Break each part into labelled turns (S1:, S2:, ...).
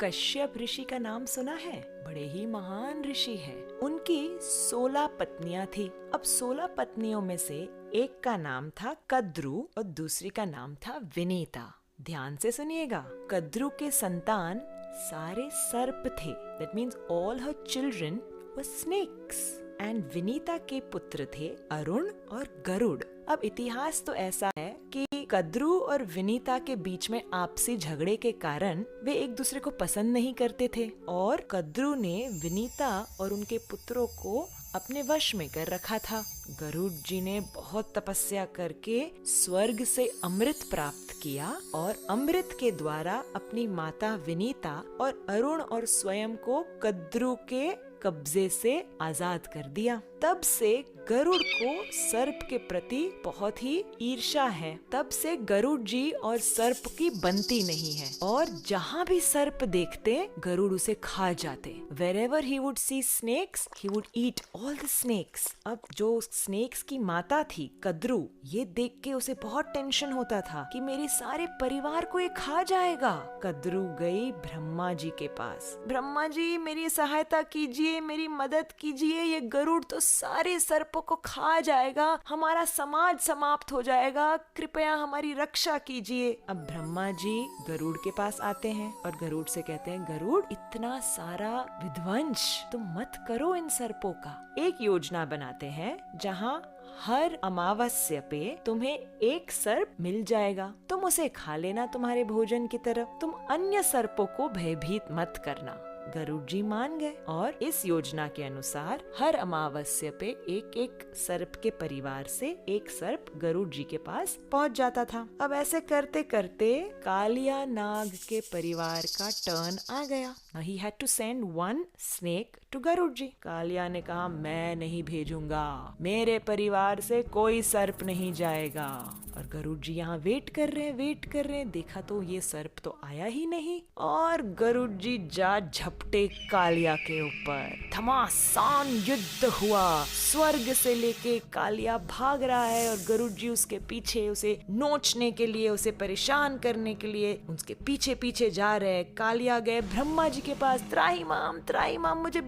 S1: कश्यप ऋषि का नाम सुना है? बड़े ही महान ऋषि है। उनकी 16 पत्नियां थी। अब 16 पत्नियों में से एक का नाम था कद्रु और दूसरी का नाम था विनीता। ध्यान से सुनिएगा। कद्रु के संतान सारे सर्प थे। That means all her children were snakes. And Vinita के पुत्र थे अरुण और गरुड़। अब इतिहास तो ऐसा है कि कद्रु और विनीता के बीच में आपसी झगड़े के कारण वे एक दूसरे को पसंद नहीं करते थे और कद्रु ने विनीता और उनके पुत्रों को अपने वश में कर रखा था। गरुड़ जी ने बहुत तपस्या करके स्वर्ग से अमृत प्राप्त किया और अमृत के द्वारा अपनी माता विनीता और अरुण और स्वयं को कद्रु के कब्जे से आजाद कर दिया। तब से गरुड़ को सर्प के प्रति बहुत ही ईर्ष्या है। तब से गरुड़ जी और सर्प की बनती नहीं है और जहाँ भी सर्प देखते गरुड़ उसे खा जाते। Wherever he would see snakes, he would eat all the snakes। अब जो स्नेक्स की माता थी कद्रु, ये देख के उसे बहुत टेंशन होता था कि मेरे सारे परिवार को ये खा जाएगा। कद्रु गई ब्रह्मा जी के पास। ब्रह्मा जी मेरी सहायता कीजिए, मेरी मदद कीजिए, ये गरुड़ तो सारे सर्पों को खा जाएगा, हमारा समाज समाप्त हो जाएगा, कृपया हमारी रक्षा कीजिए। अब ब्रह्मा जी गरुड़ के पास आते हैं और गरुड़ से कहते हैं, गरुड़ इतना सारा विध्वंस तुम मत करो इन सर्पों का। एक योजना बनाते हैं जहाँ हर अमावस्या पे तुम्हें एक सर्प मिल जाएगा, तुम उसे खा लेना तुम्हारे भोजन की तरह, तुम अन्य सर्पों को भयभीत मत करना। गरुड़ जी मान गए और इस योजना के अनुसार हर अमावस्या पे एक एक सर्प के परिवार से एक सर्प गरुड़ जी के पास पहुंच जाता था। अब ऐसे करते करते कालिया नाग के परिवार का टर्न आ गया। He had to send one snake to Garuda जी। कालिया ने कहा, मैं नहीं भेजूंगा, मेरे परिवार से कोई सर्प नहीं जाएगा। और गरुड़ जी यहाँ वेट कर रहे हैं। देखा तो ये सर्प तो आया ही नहीं और गरुड़ जी जा झपटे कालिया के ऊपर। घमासान युद्ध हुआ। स्वर्ग से लेके कालिया भाग रहा है और गरुड़ जी उसके पीछे, उसे नोचने के लिए, उसे परेशान करने के लिए उसके पीछे पीछे जा रहे हैं। कालिया गए ब्रह्मा जी के पास, त्राहिमाम मुझे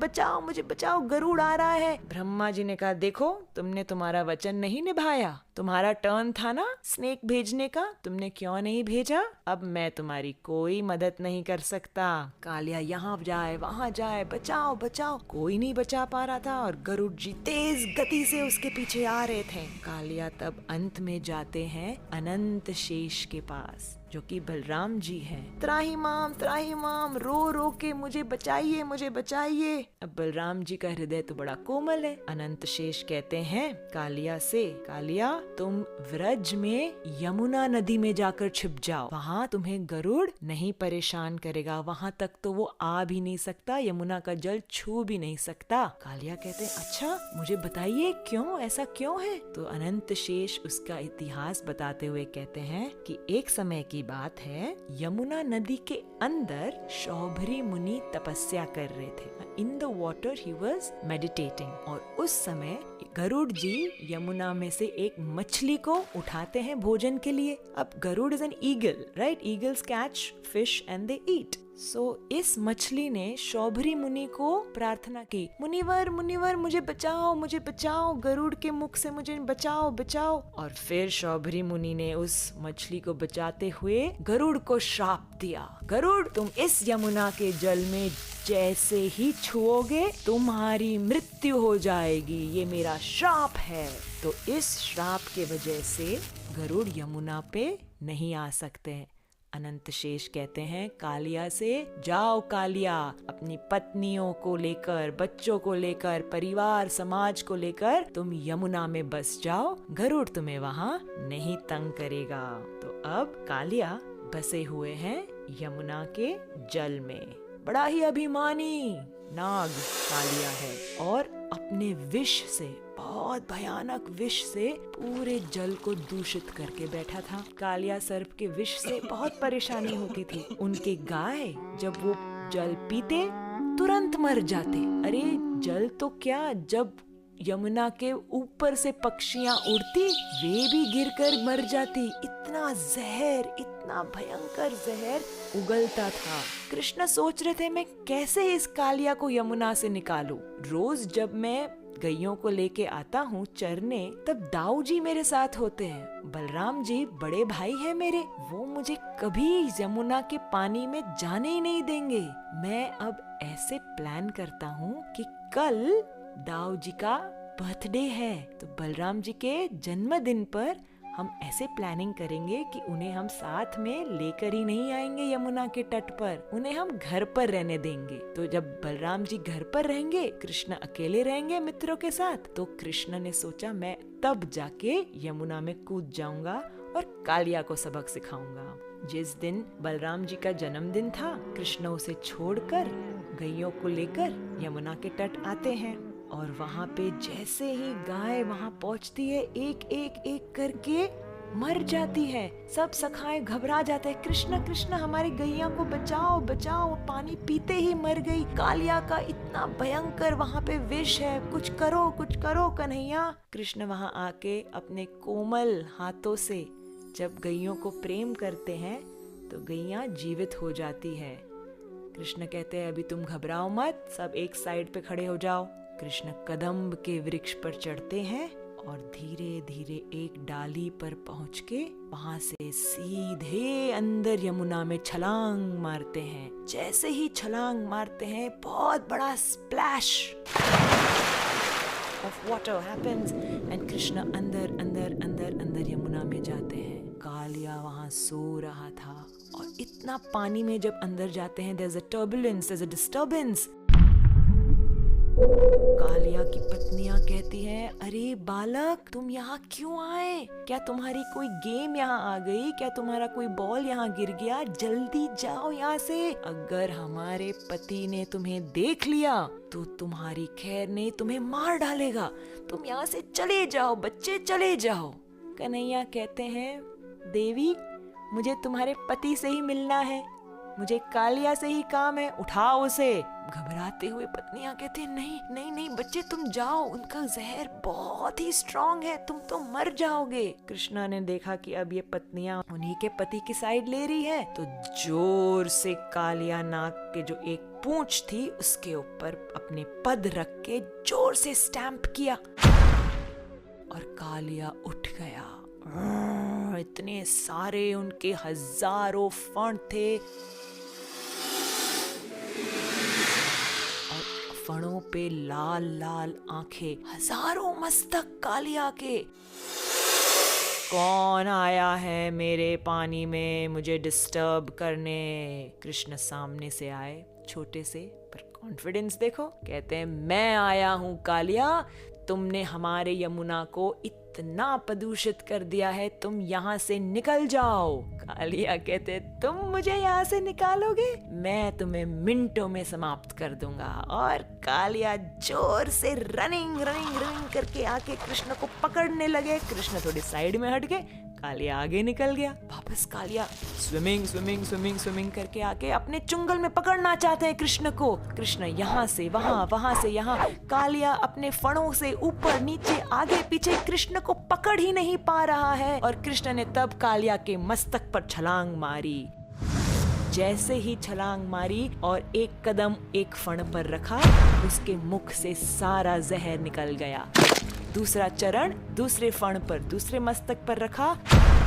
S1: बचाओ, गरुड़ आ रहा है। ब्रह्मा जी ने कहा, देखो तुमने तुम्हारा वचन नहीं निभाया, तुम्हारा टर्न था ना स्नेक भेजने का, तुमने क्यों नहीं भेजा? अब मैं तुम्हारी कोई मदद नहीं कर सकता। कालिया यहाँ जाए वहाँ जाए, बचाओ, कोई नहीं बचा पा रहा था और गरुड़ जी तेज गति से उसके पीछे आ रहे थे। कालिया तब अंत में जाते हैं अनंत शेष के पास, जो कि बलराम जी हैं। त्राहिमाम रो के मुझे बचाइए। अब बलराम जी का हृदय तो बड़ा कोमल है। अनंत शेष कहते हैं कालिया से, कालिया तुम व्रज में यमुना नदी में जाकर छिप जाओ, वहाँ तुम्हें गरुड़ नहीं परेशान करेगा, वहाँ तक तो वो आ भी नहीं सकता, यमुना का जल छू भी नहीं सकता। कालिया कहते हैं, अच्छा मुझे बताइए क्यों, ऐसा क्यों है? तो अनंत शेष उसका इतिहास बताते हुए कहते हैं कि एक समय की बात है, यमुना नदी के अंदर शौभरी मुनि तपस्या कर रहे थे। In the water he was meditating और उस समय गरुड़ जी यमुना में से एक मछली को उठाते हैं भोजन के लिए। अब Garuda is an eagle, right? Eagles catch fish and they eat. So इस मछली ने शौभरी मुनि को प्रार्थना की, मुनिवर मुझे बचाओ, गरुड़ के मुख से मुझे बचाओ। और फिर शौभरी मुनि ने उस मछली को बचाते हुए गरुड़ को श्राप दिया, गरुड़ तुम इस यमुना के जल में जैसे ही छुओगे तुम्हारी मृत्यु हो जाएगी, ये मेरा श्राप है। तो इस श्राप के वजह से गरुड़ यमुना पे नहीं आ सकते। अनंत शेष कहते हैं कालिया से, जाओ कालिया, अपनी पत्नियों को लेकर, बच्चों को लेकर, परिवार समाज को लेकर तुम यमुना में बस जाओ, गरुड़ तुम्हें वहाँ नहीं तंग करेगा। तो अब कालिया बसे हुए हैं यमुना के जल में। बड़ा ही अभिमानी नाग कालिया है और अपने विष से, बहुत भयानक विष से पूरे जल को दूषित करके बैठा था। कालिया सर्प के विष से बहुत परेशानी होती थी। उनके गाय जब वो जल पीते तुरंत मर जाते। अरे जल तो क्या, जब यमुना के ऊपर से पक्षियां उड़ती, वे भी गिरकर मर जाती। इतना जहर, इतना भयंकर जहर उगलता था। कृष्ण सोच रहे थे मैं कैसे इस कालिया को यमुना से निकालूं। रोज जब मैं गैयों को लेके आता हूँ चरने, तब दाऊ जी मेरे साथ होते हैं। बलराम जी बड़े भाई हैं मेरे, वो मुझे कभी यमुना के पानी में जाने ही नहीं देंगे। मैं अब ऐसे प्लान करता हूँ कि कल दाऊ जी का बर्थडे है, तो बलराम जी के जन्मदिन पर हम ऐसे प्लानिंग करेंगे कि उन्हें हम साथ में लेकर ही नहीं आएंगे यमुना के तट पर, उन्हें हम घर पर रहने देंगे। तो जब बलराम जी घर पर रहेंगे, कृष्ण अकेले रहेंगे मित्रों के साथ, तो कृष्ण ने सोचा मैं तब जाके यमुना में कूद जाऊंगा और कालिया को सबक सिखाऊंगा। जिस दिन बलराम जी का जन्मदिन था, कृष्ण उसे छोड़कर गैयों को लेकर यमुना के तट आते हैं और वहाँ पे जैसे ही गाय वहाँ पहुँचती है, एक एक एक करके मर जाती है। सब सखाए घबरा जाते हैं, कृष्ण कृष्ण हमारी गैया को बचाओ बचाओ, पानी पीते ही मर गई। कालिया का इतना भयंकर वहाँ पे विष है, कुछ करो कन्हैया। कृष्ण वहाँ आके अपने कोमल हाथों से जब गैयों को प्रेम करते हैं तो गैया जीवित हो जाती है। कृष्ण कहते हैं अभी तुम घबराओ मत, सब एक साइड पे खड़े हो जाओ। कृष्ण कदम्ब के वृक्ष पर चढ़ते हैं और धीरे धीरे एक डाली पर पहुंच के वहां से सीधे अंदर यमुना में छलांग मारते हैं। जैसे ही छलांग मारते हैं, बहुत बड़ा splash of water happens and Krishna अंदर अंदर अंदर अंदर यमुना में जाते हैं। कालिया वहां सो रहा था और इतना पानी में जब अंदर जाते हैं, there's a turbulence, there's a disturbance। Kaliya की पत्नियां कहती हैं, अरे बालक तुम यहाँ क्यों आए? क्या तुम्हारी कोई गेम यहाँ आ गई? क्या तुम्हारा कोई बॉल यहाँ गिर गया? जल्दी जाओ यहाँ से। अगर हमारे पति ने तुम्हें देख लिया तो तुम्हारी खैर नहीं, तुम्हें मार डालेगा। तुम यहाँ से चले जाओ बच्चे, चले जाओ। कन्हैया कहते हैं, देवी मुझे तुम्हारे पति से ही मिलना है, मुझे कालिया से ही काम है, उठाओ उसे। घबराते हुए पत्नियां कहती हैं, नहीं नहीं नहीं बच्चे तुम जाओ, उनका जहर बहुत ही स्ट्रॉन्ग है, तुम तो मर जाओगे। कृष्णा ने देखा कि अब ये पत्नियां उन्हीं के पति की साइड ले रही है, तो जोर से कालिया नाग के जो एक पूंछ थी उसके ऊपर अपने पद रख के जोर से स्टैंप किया और कालिया उठ गया। इतने सारे उनके हजारों फण थे और फणों पे लाल लाल आंखें, हजारों मस्तक कालिया के। कौन आया है मेरे पानी में मुझे डिस्टर्ब करने? कृष्ण सामने से आए, छोटे से पर कॉन्फिडेंस देखो। कहते हैं, मैं आया हूँ कालिया, तुमने हमारे यमुना को इतना प्रदूषित कर दिया है, तुम यहाँ से निकल जाओ। कालिया कहते, तुम मुझे यहाँ से निकालोगे? मैं तुम्हें मिनटों में समाप्त कर दूंगा। और कालिया जोर से रनिंग रनिंग रनिंग करके आके कृष्ण को पकड़ने लगे। कृष्ण थोड़ी साइड में हट गए, कालिया आगे निकल गया। वापस Kaliya swimming swimming swimming swimming करके आके अपने चुंगल में पकड़ना चाहते हैं कृष्ण को। कृष्ण यहाँ से वहाँ, वहाँ से यहाँ। कालिया अपने फणों से ऊपर नीचे आगे पीछे कृष्ण को पकड़ ही नहीं पा रहा है। और कृष्ण ने तब कालिया के मस्तक पर छलांग मारी। जैसे ही छलांग मारी और एक कदम एक फण पर रखा, उसके मुख से सारा जहर निकल गया। दूसरा चरण दूसरे फण पर, दूसरे मस्तक पर रखा,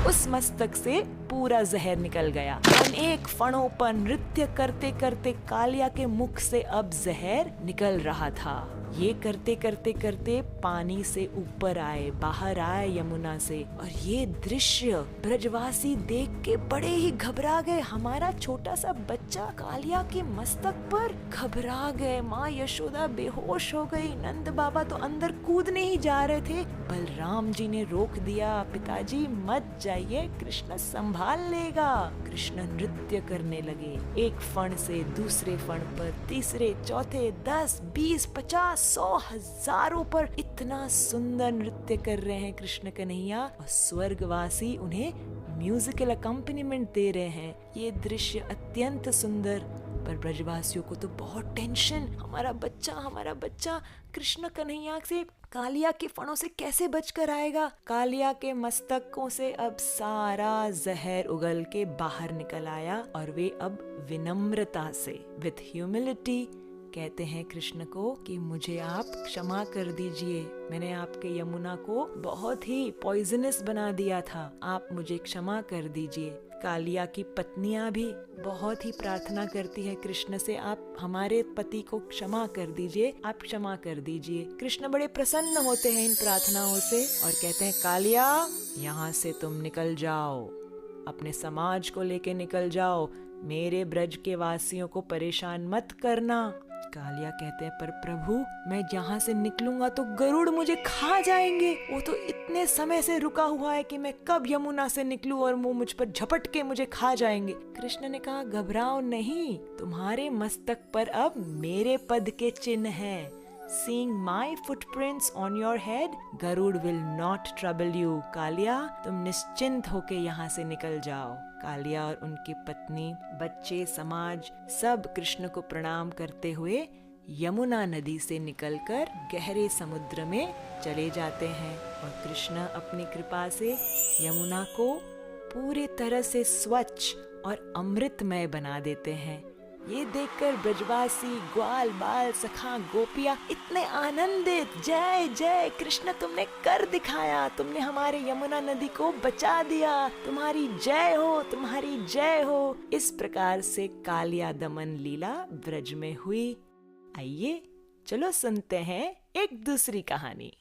S1: उस मस्तक से पूरा जहर निकल गया। अनेक फणों पर नृत्य करते करते कालिया के मुख से अब जहर निकल रहा था। ये करते करते करते पानी से ऊपर आए, बाहर आए यमुना से। और ये दृश्य ब्रजवासी देख के बड़े ही घबरा गए। हमारा छोटा सा बच्चा कालिया के मस्तक पर, घबरा गए। माँ यशोदा बेहोश हो गई। नंद बाबा तो अंदर कूदने ही जा रहे थे। बलराम जी ने रोक दिया, पिताजी मत जाइए, कृष्ण संभाल लेगा। कृष्ण नृत्य करने लगे, एक फण से दूसरे फण पर, तीसरे चौथे, 10, 20, 50, 100, हजारों पर इतना सुंदर नृत्य कर रहे हैं कृष्ण कन्हैया। और स्वर्गवासी उन्हें म्यूजिकल अकम्पनीमेंट दे रहे हैं। ये दृश्य अत्यंत सुंदर पर ब्रजवासियों को तो बहुत टेंशन, हमारा बच्चा कृष्ण कन्हैया से कालिया के फणों से कैसे बचकर आएगा। कालिया के मस्तकों से अब सारा जहर उगल के बाहर निकल आया और वे अब विनम्रता से विथ ह्यूमिलिटी कहते हैं कृष्ण को कि मुझे आप क्षमा कर दीजिए, मैंने आपके यमुना को बहुत ही पॉइजनस बना दिया था, आप मुझे क्षमा कर दीजिए। कालिया की पत्नियां भी बहुत ही प्रार्थना करती है कृष्ण से, आप हमारे पति को क्षमा कर दीजिए, आप क्षमा कर दीजिए। कृष्ण बड़े प्रसन्न होते हैं इन प्रार्थनाओं से और कहते हैं कालिया यहाँ से तुम निकल जाओ, अपने समाज को लेके निकल जाओ, मेरे ब्रज के वासियों को परेशान मत करना। कालिया कहते हैं पर प्रभु मैं यहाँ से निकलूंगा तो गरुड़ मुझे खा जाएंगे, वो तो इतने समय से रुका हुआ है कि मैं कब यमुना से निकलूं और वो मुझ पर झपट के मुझे खा जाएंगे। कृष्ण ने कहा घबराओ नहीं, तुम्हारे मस्तक पर अब मेरे पद के चिन्ह हैं। Seeing my footprints on your head, Garuda will not trouble you. Kaliya तुम निश्चिंत होके यहाँ से निकल जाओ। कालिया और उनकी पत्नी, बच्चे, समाज सब कृष्ण को प्रणाम करते हुए यमुना नदी से निकलकर गहरे समुद्र में चले जाते हैं और कृष्ण अपनी कृपा से यमुना को पूरी तरह से स्वच्छ और अमृतमय बना देते हैं। ये देखकर ब्रजवासी, ग्वाल बाल, सखा, गोपियां इतने आनंदित, जय जय कृष्ण तुमने कर दिखाया, तुमने हमारे यमुना नदी को बचा दिया, तुम्हारी जय हो, तुम्हारी जय हो। इस प्रकार से कालिया दमन लीला ब्रज में हुई। आइए चलो सुनते हैं एक दूसरी कहानी।